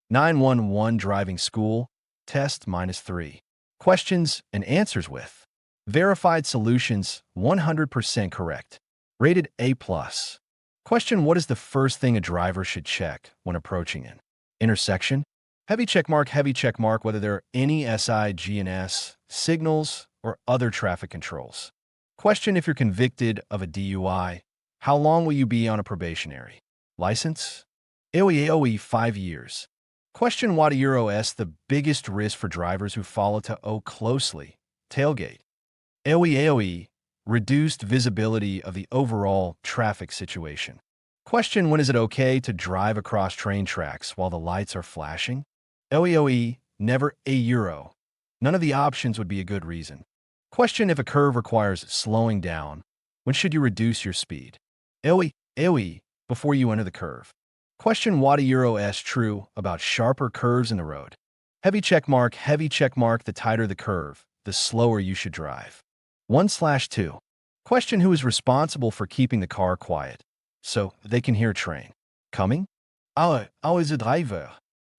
911 Driving School, Test-3. Questions and answers with verified solutions, 100% correct. Rated A+. Question: what is the first thing a driver should check when approaching an intersection? Heavy check mark, whether there are any SIGNS, signals, or other traffic controls. Question: if you're convicted of a DUI, how long will you be on a probationary license? AOE 5 years. Question: why do Euro S the biggest risk for drivers who follow to O closely? Tailgate. AOE, reduced visibility of the overall traffic situation. Question: when is it okay to drive across train tracks while the lights are flashing? AOE, never a Euro. None of the options would be a good reason. Question: if a curve requires slowing down, when should you reduce your speed? AOE, before you enter the curve. Question: why do Euro S true about sharper curves in the road? Heavy check mark, the tighter the curve, the slower you should drive. 1/2. Question: who is responsible for keeping the car quiet so they can hear a train coming? Is a driver.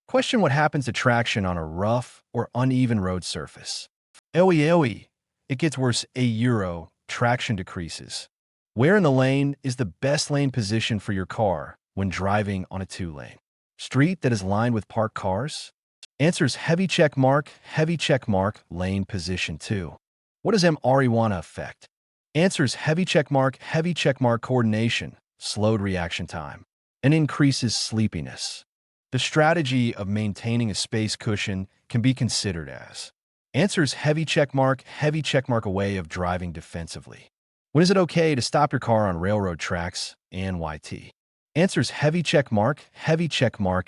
Question: what happens to traction on a rough or uneven road surface? AOE, it gets worse. A Euro, traction decreases. Where in the lane is the best lane position for your car when driving on a 2-lane street that is lined with parked cars? Answers: heavy check mark, lane position 2. What does marijuana affect? Answers: heavy check mark, coordination, slowed reaction time, and increases sleepiness. The strategy of maintaining a space cushion can be considered as. Answers: heavy check mark, a way of driving defensively. When is it okay to stop your car on railroad tracks? NYT. Answers: heavy check mark,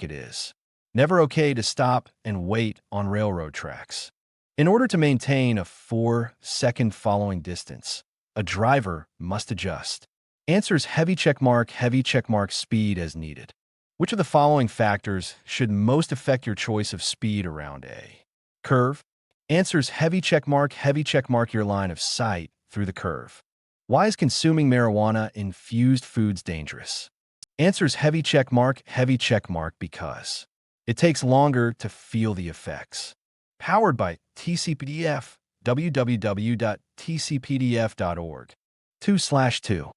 it is never okay to stop and wait on railroad tracks. In order to maintain a 4-second following distance, a driver must adjust. Answers: heavy check mark, speed as needed. Which of the following factors should most affect your choice of speed around a curve? Answers: heavy check mark, your line of sight through the curve. Why is consuming marijuana-infused foods dangerous? Answers: heavy check mark, because it takes longer to feel the effects. Powered by TCPDF, www.tcpdf.org. 2/2.